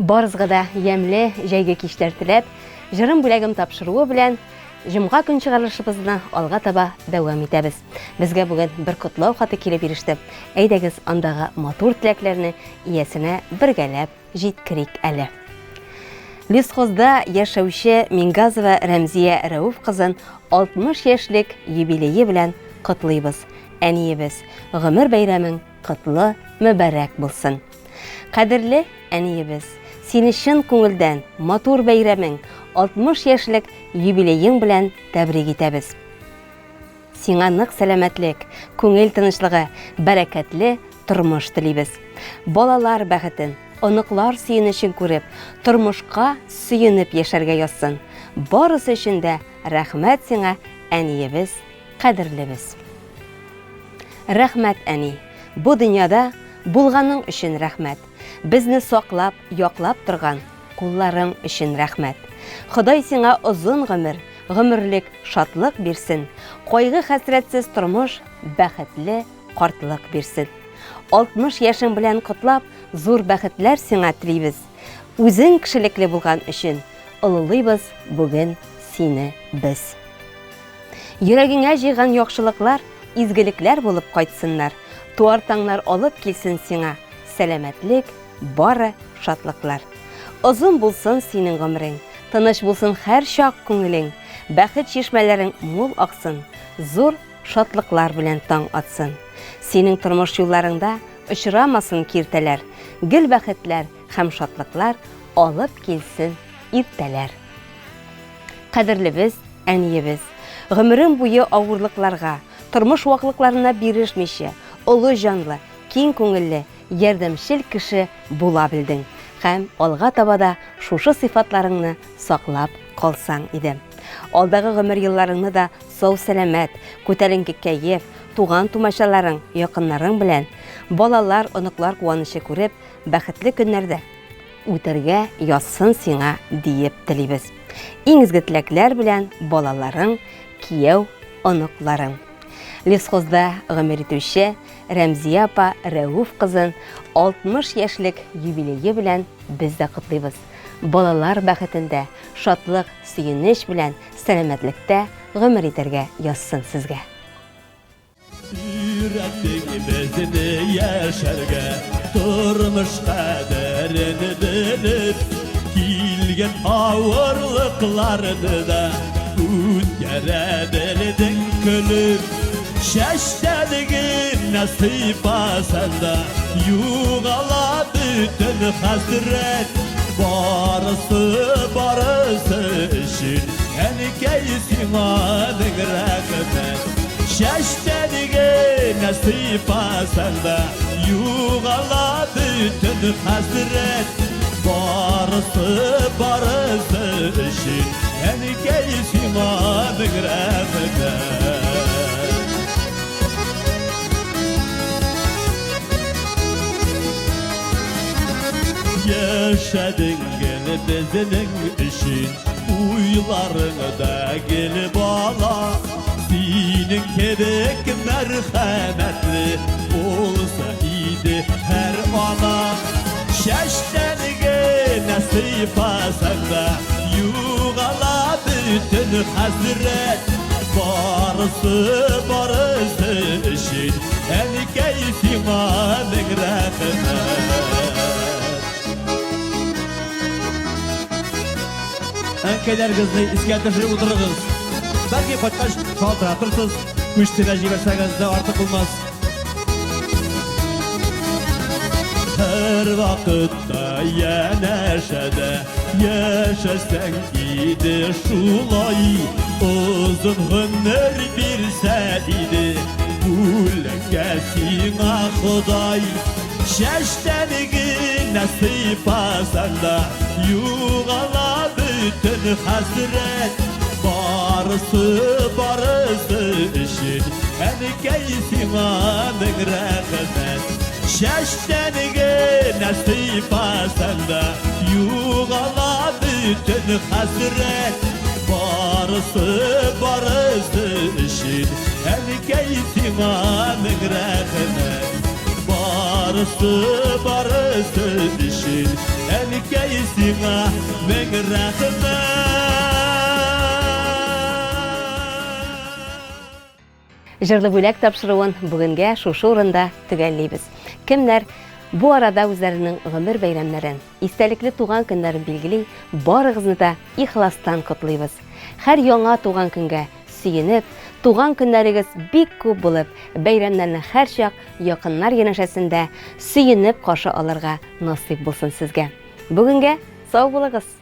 Барызга да ямле җәйге кичләр теләп, җырым бүләгем тапшыруы белән җомга көн чыгарылышыбызны алга таба дәвам итәбез. Безгә бүген бер котлау хаты килеп иреште. Әйдәгез андагы матур теләкләрне иясенә бергәләп җиткерик әле. Лесхозда яшәүче Мингазова Рәмзия Рәүф кызын 60 яшьлек юбилее белән котлыйбыз. Әниебез, гомер бәйрәмең котлы, мөбарәк булсын. Кадерле әниебез, сине чын күңелдән матур бәйрәмең 60 яшьлек юбилеең белән тәбрик итәбез. Сиңа нык сәламәтлек, күңел тынычлыгы, бәрәкәтле тормыш телибез. Балалар бәхетен, оныклар сөенечен күреп, тормышка сөенеп яшәргә язсын. Барысы өчен дә рәхмәт сиңа, әниебез, кадерлебез. Рәхмәт, әни. Бу дөньяда булганың өчен рәхмәт. Безне саклап, яклап торган кулларың өчен рәхмәт. Ходай сиңа озын гомерлек шатлык бирсен. Кайгы хәсрәтсез тормыш, бәхетле картлык бирсен. 60 яшың белән котлап, зур бәхетләр сиңа телибез. Үзең кешелекле булган өчен олылыйбыз бүген сине без. Йөрәгеңә җыйган яхшылыклар, изгелекләр булып кайтсыннар. Туар таңнар алып килсен сиңа. Сәламәтлек, бары шатлыклар. Озын булсын синең гомерең, тыныч булсын һәр чак күңелең, бәхет чишмәләрең мул аксын, зур шатлыклар белән таң атсын. Синең тормыш юлларыңда очрамасын киртәләр, гел бәхетләр һәм шатлыклар алып килсен иртәләр. Кадерлебез, әниебез, гомерең буе авырлыкларга, тормыш ваклыкларына бирешмичә, олы җанлы, киң күңелле, ярдәмчел кеше була белдең. Һәм алга табада шушы сыйфатларыңны саклап калсаң иде. Алдагы гомер елларыңны да сау сәламәт, күтәренке кәеф, туган тумачаларың, якыннарың белән, балалар, оныклар куанышы күреп, бәхетле көннәрдә үтәргә язсын сиңа диеп телибез. Иң изге теләкләр белән балаларың, кияү, оныкларың. Лесхозда гомер итүче Рәмзия апа Рәүф кызын 60 яшьлек юбилее белән без дә котлыйбыз. Балалар бәхетендә, шатлык, сөенеч белән, сәламәтлектә гомер итәргә язсын сезгә. Yürekliğimizde yaşarga, turmuş kaderini bilip, kilgen ağırlıklarını da üngere külüp, şeştediğin nasip asanda, yuğala bütün hasret, barısı için, enkeysin anın rağmen. Şeştediğin nasip asanda, yuğala bütün hasret, barısı için, enkeysin anın rağmen. Yaşadın gene bezinin işin, uylarını da gelip ala. Senin kedek merhametli olsa iyiydi her ana. Şeştenige nasip asanda, yuğala bütün hasret, barısı işin, enkeysin anın rağmen. Әнкәйләр кызны искә төшереп утырыгыз. Бәлки кайткач шалтыратырсыз, күчтәгә җибәрсәгез дә артык булмас. Һәр вакытта янәшәдә яшәсәң иде шулай, озын гомер бирсә иде бүләккә сиңа Ходай. Şeştenigin nasip asanda, yuğala bütün hasret, barısı için, enkeysin anın rağmen. Şeştenigin nasip asanda, yuğala bütün hasret, barısı için, enkeysin anın rağmen. Barısı сөз үшін әнекей сиңа мен рахмет. Жырлы бүләк тапшыруын бүгенге шушы урында төгәлләйбез. Кемнәр бу арада үзләренең гомер бәйрәмнәрен, истәлекле туган көннәрен билгели, барыгызны да ихластан котлыйбыз. Һәр яңа туган көнгә сөенеп, туган көннәрегез бик күп булып, бәйрәмнәрне һәрчак якыннар янәшәсендә сөенеп каршы алырга насыйп булсын сезгә. Бүгенгә сау булыгыз.